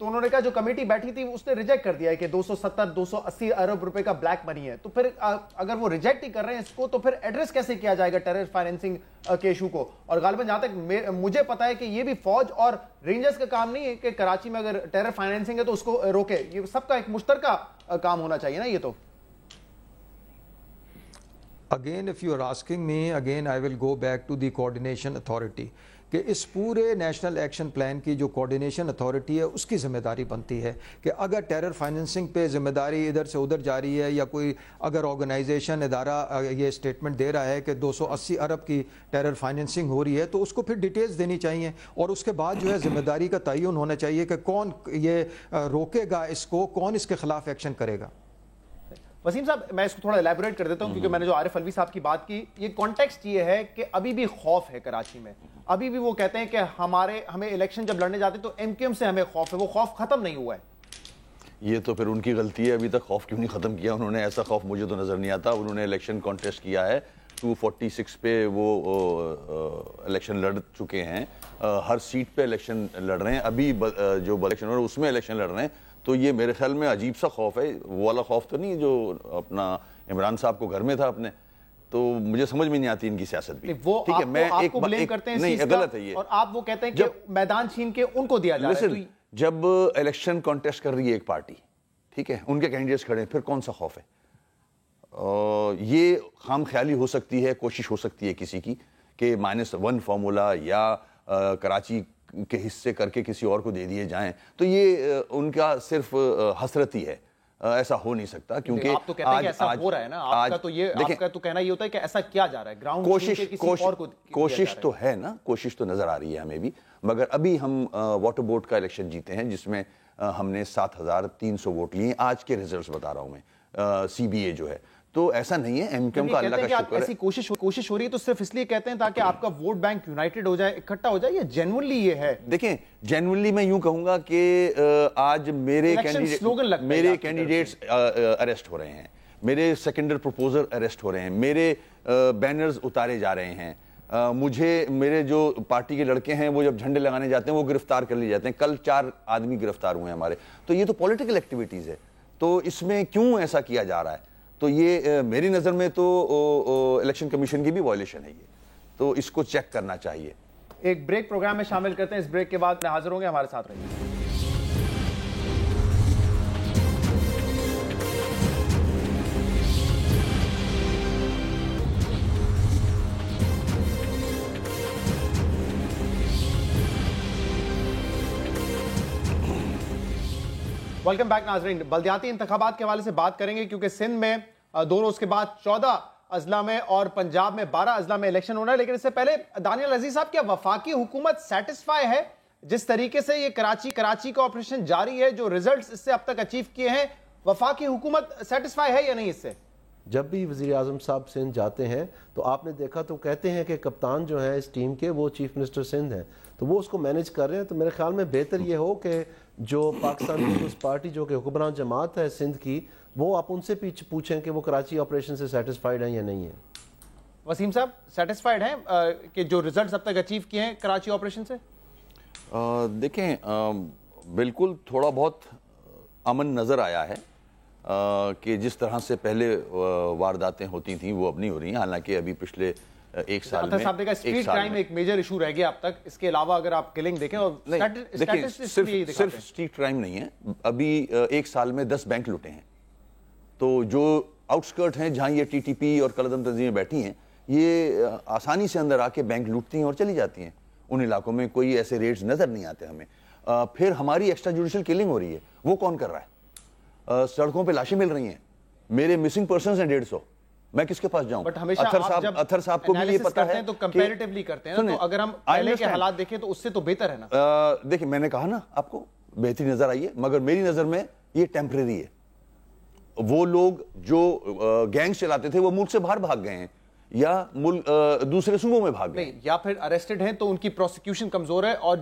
تو انہوں نے کہا جو کمیٹی بیٹھی تھی اس نے ریجیکٹ کر دیا ہے کہ 270-280 ارب روپے کا بلیک منی ہے. تو پھر اگر وہ ریجیکٹ ہی کر رہے ہیں اس کو, تو پھر ایڈریس کیسے کیا جائے گا ٹیرر فائنینسنگ کے ایشو کو؟ اور غالباً جہاں تک مجھے پتا ہے کہ یہ بھی فوج اور رینجرز کا کام نہیں ہے کہ کراچی میں اگر ٹیرر فائنینسنگ ہے تو اس کو روکے, یہ سب کا ایک مشترکہ کام ہونا چاہیے نا. یہ تو Again, if you are asking me, again I will go back to the coordination authority. کہ اس پورے نیشنل ایکشن پلان کی جو کوارڈینیشن اتھارٹی ہے اس کی ذمہ داری بنتی ہے کہ اگر ٹیرر فائننسنگ پہ ذمہ داری ادھر سے ادھر جاری ہے، یا کوئی اگر آرگنائزیشن ادارہ یہ اسٹیٹمنٹ دے رہا ہے کہ 280 ارب کی ٹیرر فائننسنگ ہو رہی ہے، تو اس کو پھر ڈیٹیلز دینی چاہیے، اور اس کے بعد جو ہے ذمہ داری کا تعین ہونا چاہیے کہ کون یہ روکے گا اس کو، کون اس کے خلاف ایکشن کرے گا۔ وسیم صاحب، میں اس کو تھوڑا الیبوریٹ کر دیتا ہوں، کیونکہ میں نے جو عارف الوی صاحب کی بات کی، یہ کانٹیکسٹ یہ ہے کہ ابھی بھی خوف ہے کراچی میں، ابھی بھی وہ کہتے ہیں کہ ہمیں الیکشن جب لڑنے جاتے ہیں تو ایم کیو ایم سے ہمیں خوف ہے، وہ خوف ختم نہیں ہوا ہے۔ یہ تو پھر ان کی غلطی ہے، ابھی تک خوف کیوں نہیں ختم کیا انہوں نے؟ ایسا خوف مجھے تو نظر نہیں آتا۔ انہوں نے الیکشن کانٹیسٹ کیا ہے، 246 پہ وہ الیکشن لڑ چکے ہیں، ہر سیٹ پہ الیکشن لڑ رہے ہیں، ابھی جو الیکشن ہو رہا ہے اس میں الیکشن لڑ رہے ہیں، تو یہ میرے خیال میں عجیب سا خوف ہے۔ وہ والا خوف تو نہیں جو اپنا عمران صاحب کو گھر میں تھا اپنے، تو مجھے سمجھ میں نہیں آتی ان کی سیاست بھی۔ ٹھیک ہے، میں آپ کو بلیم کرتے ہیں نہیں، غلط ہے یہ، اور آپ وہ کہتے ہیں کہ میدان چھین کے ان کو دیا جا رہا ہے۔ جب الیکشن کانٹیسٹ کر رہی ہے ایک پارٹی، ٹھیک ہے، ان کے کینڈیڈیٹس کھڑے ہیں، پھر کون سا خوف ہے؟ یہ خام خیالی ہو سکتی ہے، کوشش ہو سکتی ہے کسی کی کہ -1 فارمولا یا کراچی کے حصے کر کے کسی اور کو دے دیے جائیں، تو یہ ان کا صرف حسرت ہی ہے، ایسا ہو نہیں سکتا، کیونکہ آپ تو کہتے ہیں کہ ایسا ہو رہا ہے نا، آپ کا تو کہنا یہ ہوتا ہے کہ ایسا کیا جا رہا ہے، گراؤنڈ کوشش تو ہے نا، کوشش تو نظر آ رہی ہے ہمیں بھی، مگر ابھی ہم واٹر بورڈ کا الیکشن جیتے ہیں جس میں ہم نے 7300 ووٹ لیے، آج کے ریزلٹس بتا رہا ہوں میں، سی بی اے جو ہے، تو ایسا نہیں ہے، ایم کیو ایم کا اللہ کا شکر ہے۔ ایسی کوشش ہو رہی ہے تو صرف اس لیے کہتے ہیں تاکہ آپ کا ووٹ بینک یونائٹڈ ہو جائے، اکٹھا ہو جائے، یا جینوئنلی یہ ہے؟ دیکھیں، جینوئنلی میں یوں کہوں گا کہ آج میرے کینڈیڈیٹس اریسٹ ہو رہے ہیں، میرے سیکنڈر پروپوزر اریسٹ ہو رہے ہیں، میرے بینرز اتارے جا رہے ہیں، میرے جو پارٹی کے لڑکے ہیں وہ جب جھنڈے لگانے جاتے ہیں وہ گرفتار کر لیے جاتے ہیں، کل 4 آدمی گرفتار ہوئے ہیں ہمارے، تو یہ تو پولیٹیکل ایکٹیویٹیز ہے، تو اس میں کیوں ایسا کیا جا رہا ہے؟ تو یہ میری نظر میں تو الیکشن کمیشن کی بھی وائلیشن ہے، یہ تو اس کو چیک کرنا چاہیے۔ ایک بریک پروگرام میں شامل کرتے ہیں، اس بریک کے بعد حاضر ہوں گے، ہمارے ساتھ رہیے۔ ویلکم بیک ناظرین، بلدیاتی انتخابات کے حوالے سے بات کریں گے، کیونکہ سندھ میں 2 روز کے بعد 14 اضلاع میں اور پنجاب میں 12 اضلاع میں الیکشن ہونا ہے، لیکن اس سے پہلے دانیال عزیز صاحب، کیا وفاقی حکومت سیٹسفائی ہے جس طریقے سے یہ کراچی کا آپریشن جاری ہے، جو ریزلٹس اس سے اب تک اچیو کیے ہیں، وفاقی حکومت سیٹسفائی ہے یا نہیں اس سے؟ جب بھی وزیر اعظم صاحب سندھ جاتے ہیں تو آپ نے دیکھا تو کہتے ہیں کہ کپتان جو ہیں اس ٹیم کے وہ چیف منسٹر سندھ ہیں، تو وہ اس کو مینیج کر رہے ہیں، تو میرے خیال میں بہتر یہ ہو کہ جو پاکستان پیپلز پارٹی جو کہ حکمران جماعت ہے سندھ کی، وہ آپ ان سے پوچھیں کہ وہ کراچی آپریشن سے سیٹسفائیڈ ہیں یا نہیں ہیں۔ وسیم صاحب، سیٹسفائیڈ ہیں کہ جو ریزلٹس اب تک اچیو کیے ہیں کراچی آپریشن سے؟ دیکھیں، بالکل تھوڑا بہت امن نظر آیا ہے، کہ جس طرح سے پہلے وارداتیں ہوتی تھیں وہ اب نہیں ہو رہی ہیں، حالانکہ ابھی پچھلے 1 سال میں اسٹریٹ کرائم ایک میجر ایشو رہ گیا اب تک، اس کے علاوہ اگر آپ کلنگ دیکھیں، اور صرف اسٹریٹ کرائم نہیں ہے، ابھی 1 سال میں 10 بینک لوٹے ہیں، تو جو آؤٹسکرٹ ہیں جہاں یہ ٹی ٹی پی اور قلعدم تنظیمیں بیٹھی ہیں، یہ آسانی سے اندر آ کے بینک لوٹتی ہیں اور چلی جاتی ہیں، ان علاقوں میں کوئی ایسے ریٹس نظر نہیں آتے ہمیں۔ پھر ہماری ایکسٹرا جوڈیشل کلنگ ہو رہی ہے، وہ کون کر رہا ہے؟ سڑکوں پہ لاشیں مل رہی ہیں، میرے مسنگ پرسنز ہیں 150، میں کس کے پاس جاؤں؟ اطہر صاحب کو بھی یہ پتا ہے تو کمپیریٹیولی کرتے ہیں، تو اگر ہم پہلے کے حالات دیکھیں تو اس سے تو بہتر ہے نا۔ دیکھیں، میں نے کہا نا آپ کو بہتری نظر آئی ہے، مگر میری نظر میں یہ ٹیمپریری ہے۔ وہ لوگ جو گینگز چلاتے تھے وہ ملک سے باہر بھاگ گئے ہیں، یا دوسرے صوبوں میں بھاگ گئے، یا پھر اریسٹڈ ہیں تو ان کی پروسیکیوشن کمزور ہے اور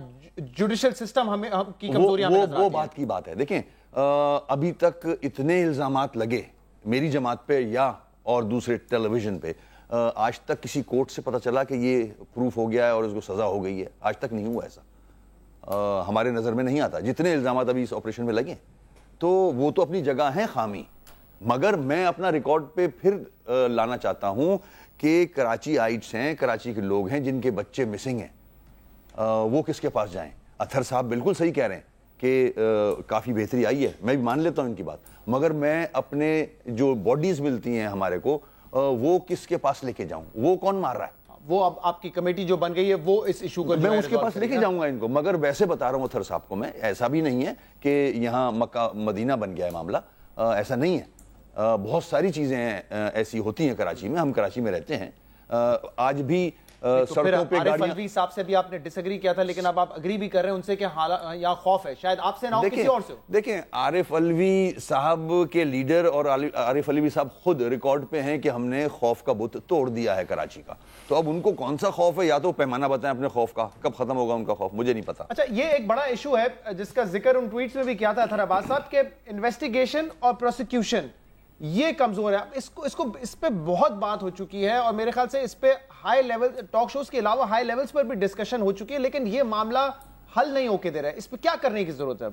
جوڈیشل سسٹم ہم کی کمزوریاں نظر آتی ہیں۔ وہ بات کی بات ہے۔ دیکھیں، ابھی تک اتنے الزامات لگے میری جماعت پہ یا اور دوسرے ٹیلی ویژن پہ، آج تک کسی کورٹ سے پتہ چلا کہ یہ پروف ہو گیا ہے اور اس کو سزا ہو گئی ہے؟ آج تک نہیں ہوا ایسا، ہمارے نظر میں نہیں آتا جتنے الزامات ابھی اس آپریشن میں لگے، تو وہ تو اپنی جگہ ہیں خامی، مگر میں اپنا ریکارڈ پہ پھر لانا چاہتا ہوں کہ کراچی آئٹس ہیں، کراچی کے لوگ ہیں جن کے بچے مسنگ ہیں، وہ کس کے پاس جائیں؟ اطہر صاحب بالکل صحیح کہہ رہے ہیں کہ کافی بہتری آئی ہے، میں بھی مان لیتا ہوں ان کی بات، مگر میں اپنے جو باڈیز ملتی ہیں ہمارے کو، وہ کس کے پاس لے کے جاؤں؟ وہ کون مار رہا ہے؟ وہ اب آپ کی کمیٹی جو بن گئی ہے وہ اس ایشو کو میں اس کے پاس لے کے جاؤں گا ان کو، مگر ویسے بتا رہا ہوں اطہر صاحب کو میں، ایسا بھی نہیں ہے کہ یہاں مکہ مدینہ بن گیا ہے معاملہ، ایسا نہیں ہے، بہت ساری چیزیں ایسی ہوتی ہیں کراچی میں، ہم کراچی میں رہتے ہیں، آج بھی سڑکوں پہ عارف الوی صاحب سے بھی آپ نے ڈس ایگری کیا تھا، لیکن اب آپ اگری بھی کر رہے ہیں ان سے کہ یا خوف ہے شاید آپ سے نہ ہو کسی اور سے ہو۔ دیکھیں عارف الوی صاحب کے لیڈر اور عارف الوی صاحب خود ریکارڈ پہ ہیں کہ ہم نے خوف کا بت توڑ دیا ہے کراچی کا، تو اب ان کو کون سا خوف ہے، یا تو پیمانہ بتائیں اپنے خوف کا، کب ختم ہوگا ان کا خوف مجھے نہیں پتا۔ اچھا یہ ایک بڑا ایشو ہے جس کا ذکر ان ٹویٹس میں بھی کیا تھا اطہر عباس صاحب کہ انویسٹیگیشن اور پروسیکیوشن یہ کمزور ہے، اس پہ بہت بات ہو چکی ہے، اور میرے خیال سے اس پہ ہائی لیول ٹاک شوز کے علاوہ ہائی لیولز پر بھی ڈسکشن ہو چکی ہے، لیکن یہ معاملہ حل نہیں ہو کے دے رہا ہے، اس پہ کیا کرنے کی ضرورت ہے؟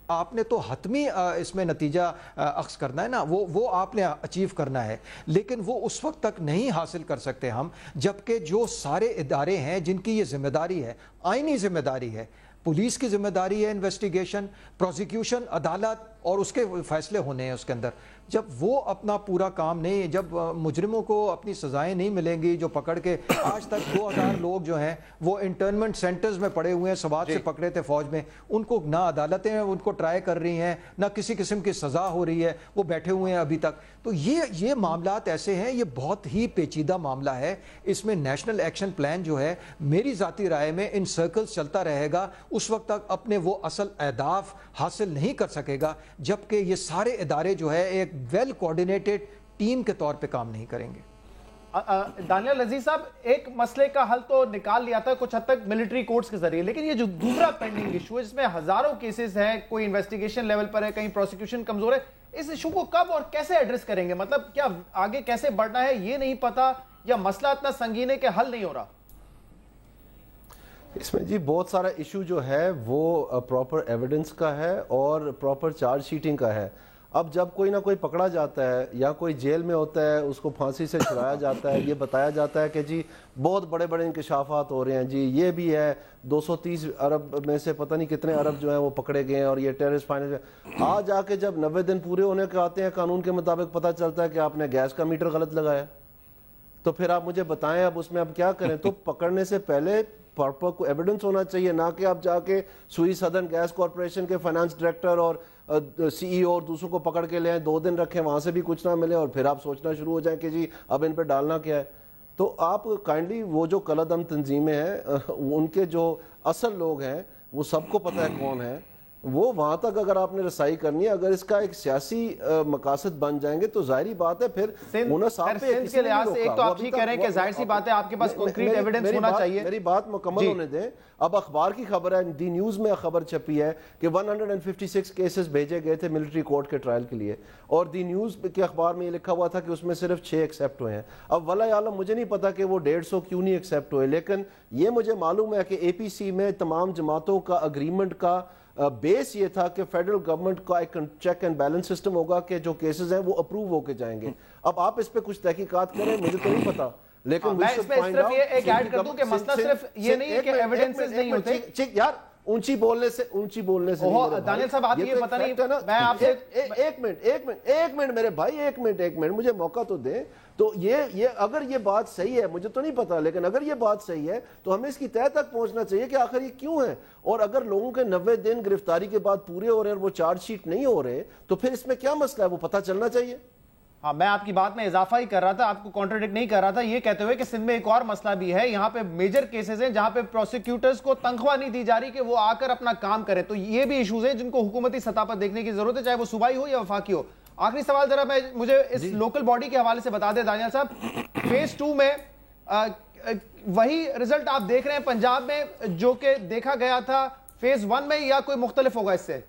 آپ نے تو حتمی اس میں نتیجہ اخذ کرنا ہے نا، وہ آپ نے اچیو کرنا ہے، لیکن وہ اس وقت تک نہیں حاصل کر سکتے ہم جبکہ جو سارے ادارے ہیں جن کی یہ ذمہ داری ہے، آئینی ذمہ داری ہے، پولیس کی ذمہ داری ہے انویسٹیگیشن، پروسیکیوشن، عدالت اور اس کے فیصلے ہونے ہیں اس کے اندر، جب وہ اپنا پورا کام نہیں، جب مجرموں کو اپنی سزائیں نہیں ملیں گی، جو پکڑ کے آج تک 2000 لوگ جو ہیں وہ انٹرنمنٹ سینٹرز میں پڑے ہوئے ہیں، سوات سے پکڑے تھے فوج میں، ان کو نہ عدالتیں ان کو ٹرائی کر رہی ہیں، نہ کسی قسم کی سزا ہو رہی ہے، وہ بیٹھے ہوئے ہیں ابھی تک، تو یہ معاملات ایسے ہیں، یہ بہت ہی پیچیدہ معاملہ ہے، اس میں نیشنل ایکشن پلان جو ہے میری ذاتی رائے میں ان سرکلز چلتا رہے گا، اس وقت تک اپنے وہ اصل اہداف حاصل نہیں کر سکے گا جبکہ یہ سارے ادارے جو ہے ایک ویل کوارڈینیٹڈ ٹیم کے طور پہ کام نہیں کریں گے۔ دانیال عزیز صاحب ایک مسئلے کا حل تو نکال لیا تھا کچھ حد تک ملٹری کورٹس کے ذریعے، لیکن یہ جو دوسرا پینڈنگ ایشو ہے جس میں ہزاروں کیسز ہیں، کوئی انویسٹیگیشن لیول پر ہے، کہیں پروسیکیوشن کمزور ہے، اس ایشو کو کب اور کیسے ایڈریس کریں گے؟ مطلب کیا آگے کیسے بڑھنا ہے یہ نہیں پتا، یا مسئلہ اتنا سنگین ہے کہ حل نہیں ہو رہا؟ اس میں جی بہت سارا ایشو جو ہے وہ پراپر ایویڈنس کا ہے اور پراپر چارج شیٹنگ کا ہے۔ اب جب کوئی نہ کوئی پکڑا جاتا ہے یا کوئی جیل میں ہوتا ہے، اس کو پھانسی سے چھڑایا جاتا ہے، یہ بتایا جاتا ہے کہ جی بہت بڑے بڑے انکشافات ہو رہے ہیں، جی یہ بھی ہے 230 ارب میں سے پتہ نہیں کتنے ارب جو ہیں وہ پکڑے گئے ہیں اور یہ ٹیررسٹ فائنینس، آج آ کے جب 90 دن پورے ہونے کے آتے ہیں قانون کے مطابق پتہ چلتا ہے کہ آپ نے گیس کا میٹر غلط لگایا، تو پھر آپ مجھے بتائیں اب اس میں اب کیا کریں؟ تو پکڑنے سے پہلے پراپر کو ایویڈنس ہونا چاہیے، نہ کہ آپ جا کے سوئی سدرن گیس کارپوریشن کے فائنانس ڈائریکٹر اور سی ای او اور دوسروں کو پکڑ کے لے آئیں، 2 دن رکھیں، وہاں سے بھی کچھ نہ ملے اور پھر آپ سوچنا شروع ہو جائیں کہ جی اب ان پہ ڈالنا کیا ہے۔ تو آپ کائنڈلی وہ جو کالعدم تنظیمیں ہیں ان کے جو اصل لوگ ہیں وہ سب کو پتہ ہے کون ہے، وہ وہاں تک اگر آپ نے رسائی کرنی ہے، اگر اس کا ایک سیاسی مقاصد بن جائیں گے تو ظاہری بات ہے پھر سندھ کے لحاظ سے ایک تو آپ ہی کہہ رہے ہیں کہ ظاہر سی بات ہے آپ کے پاس کنکریٹ ایویڈنس ہونا چاہیے۔ میری بات مکمل ہونے دیں۔ اب اخبار کی خبر ہے، دی نیوز میں خبر چھپی ہے کہ 156 کیسز بھیجے گئے تھے ملٹری کورٹ کے ٹرائل کے لیے، اور دی نیوز کے اخبار میں یہ لکھا ہوا تھا کہ اس میں صرف 6 ایکسیپٹ ہوئے ہیں۔ اب واللہ عالم مجھے نہیں پتا کہ وہ 150 کیوں نہیں ایکسیپٹ ہوئے، لیکن یہ مجھے معلوم ہے کہ اے پی سی میں تمام جماعتوں کا اگریمنٹ کا بیس یہ تھا کہ فیڈرل گورنمنٹ کا ایک چیک اینڈ بیلنس سسٹم ہوگا کہ جو کیسز ہیں وہ اپروو ہو کے جائیں گے۔ اب آپ اس پہ کچھ تحقیقات کریں، مجھے تو نہیں پتا، لیکن میں اس میں صرف یہ ایک ایڈ کر دوں کہ مسئلہ صرف یہ نہیں ہے کہ ایویڈنسز نہیں ہوتے۔ یار اونچی بولنے سے دانیال صاحب آپ یہ پتہ نہیں، میں آپ سے ایک منٹ میرے بھائی، ایک منٹ مجھے موقع تو دیں۔ تو یہ اگر یہ بات صحیح ہے، مجھے تو نہیں پتا، لیکن اگر یہ بات صحیح ہے تو ہمیں اس کی تہہ تک پہنچنا چاہیے کہ آخر یہ کیوں ہے، اور اگر لوگوں کے 90 دن گرفتاری کے بعد پورے ہو رہے ہیں اور وہ چارج شیٹ نہیں ہو رہے تو پھر اس میں کیا مسئلہ ہے، وہ پتہ چلنا چاہیے۔ ہاں میں آپ کی بات میں اضافہ ہی کر رہا تھا، آپ کو کانٹرڈکٹ نہیں کر رہا تھا، یہ کہتے ہوئے کہ سندھ میں ایک اور مسئلہ بھی ہے، یہاں پہ میجر کیسز ہیں جہاں پہ پروسیکیوٹرز کو تنخواہ نہیں دی جا رہی کہ وہ آ کر اپنا کام کریں، تو یہ بھی ایشوز ہیں جن کو حکومتی سطح پر دیکھنے کی ضرورت ہے، چاہے وہ صوبائی ہو یا وفاقی ہو۔ آخری سوال ذرا مجھے اس لوکل باڈی کے حوالے سے بتا دیں دانیال صاحب، فیز 2 میں وہی رزلٹ آپ دیکھ رہے ہیں پنجاب میں جو کہ دیکھا گیا تھا فیز 1 میں، یا کوئی مختلف ہوگا اس سے؟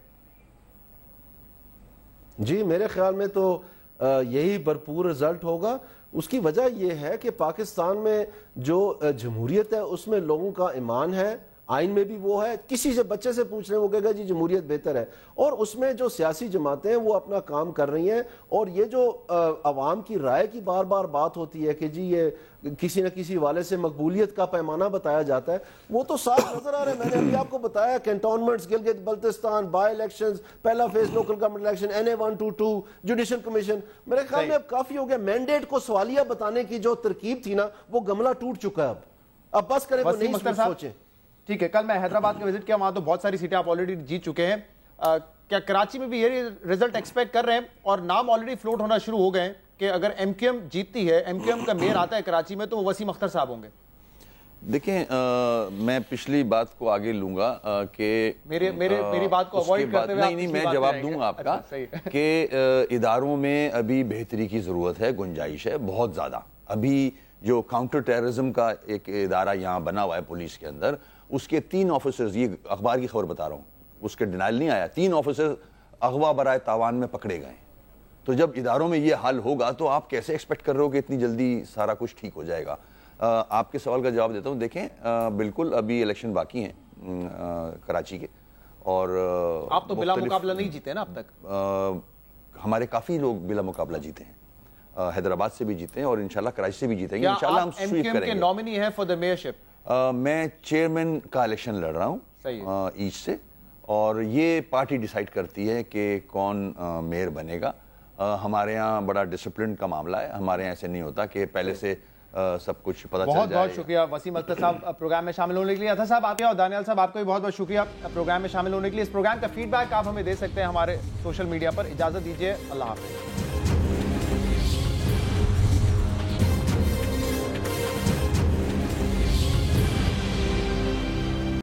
جی میرے خیال میں تو یہی بھرپور رزلٹ ہوگا۔ اس کی وجہ یہ ہے کہ پاکستان میں جو جمہوریت ہے اس میں لوگوں کا ایمان ہے، آئین میں بھی وہ ہے، کسی سے بچے سے پوچھ رہے ہیں وہ کہے گا جی جمہوریت بہتر ہے، اور اس میں جو سیاسی جماعتیں ہیں وہ اپنا کام کر رہی ہیں، اور یہ جو عوام کی رائے کی بار بار بات ہوتی ہے کہ جی یہ کسی نہ کسی والے سے مقبولیت کا پیمانہ بتایا جاتا ہے، وہ تو صاف نظر آ رہا ہے۔ میں نے ابھی آپ کو بتایا کینٹونمنٹس، گلگت بلتستان، بائی الیکشنز، پہلا phase local government election, NA 122، judicial commission, میرے خیال میں اب کافی ہو گیا۔ مینڈیٹ کو سوالیہ بتانے کی جو ترکیب تھی نا وہ گملہ ٹوٹ چکا ہے اب۔ اب بس کریں وہ وسیم نہیں اختر صاحب سوچیں. ٹھیک ہے، کل میں حیدرآباد کا وزٹ کیا، وہاں تو بہت ساری سیٹیں آپ آلریڈی جیت چکے ہیں. کیا کراچی میں بھی یہ رزلٹ ایکسپیکٹ کر رہے ہیں؟ اور نام آلریڈی فلوٹ ہونا شروع ہو گئے ہیں کہ اگر ایم کیو ایم جیتتی ہے، ایم کیو ایم کا میئر آتا ہے کراچی میں، تو وہ وسیم اختر صاحب ہوں گے. دیکھیں میں پچھلی بات کو آگے لوں گا کہ میری بات کو اوائڈ کرتے ہوئے نہیں میں جواب دوں گا آپ کا کہ اداروں میں ابھی بہتری کی ضرورت ہے، گنجائش ہے بہت زیادہ. ابھی جو کاؤنٹر ٹیررزم کا ایک ادارہ یہاں بنا ہوا ہے پولیس کے اندر، اس کے 3 آفیسرز، یہ اخبار کی خبر بتا رہا ہوں، اس کے ڈینائل نہیں آیا، 3 آفیسرز اغوا برائے تاوان میں پکڑے گئے. تو جب اداروں میں یہ حال ہوگا تو آپ کیسے ایکسپیکٹ کر رہے ہو کہ اتنی جلدی سارا کچھ ٹھیک ہو جائے گا؟ آپ کے سوال کا جواب دیتا ہوں. دیکھیں بالکل ابھی الیکشن باقی ہیں کراچی کے، اور آپ تو بلا مقابلہ نہیں جیتے نا اب تک. ہمارے کافی لوگ بلا مقابلہ جیتے ہیں، حیدرآباد سے بھی جیتے ہیں اور انشاءاللہ کراچی سے بھی جیتیں گے. انشاءاللہ ہم سویپ کریں گے. نامنی ہے فار دی میئرشپ؟ میں چیئرمین کا الیکشن لڑ رہا ہوں ایسٹ سے، اور یہ پارٹی ڈیسائیڈ کرتی ہے کہ کون میئر بنے گا. ہمارے ہاں بڑا ڈسپلن کا معاملہ ہے، ہمارے یہاں ایسے نہیں ہوتا کہ پہلے سے سب کچھ پتہ چل جائے. بہت بہت شکریہ وسیم اختر صاحب پروگرام میں شامل ہونے کے لیے. اطہر صاحب آپ اور دانیال صاحب آپ کو بھی بہت بہت شکریہ پروگرام میں شامل ہونے کے لیے. اس پروگرام کا فیڈ بیک آپ ہمیں دے سکتے ہیں ہمارے سوشل میڈیا پر. اجازت دیجیے، اللہ حافظ.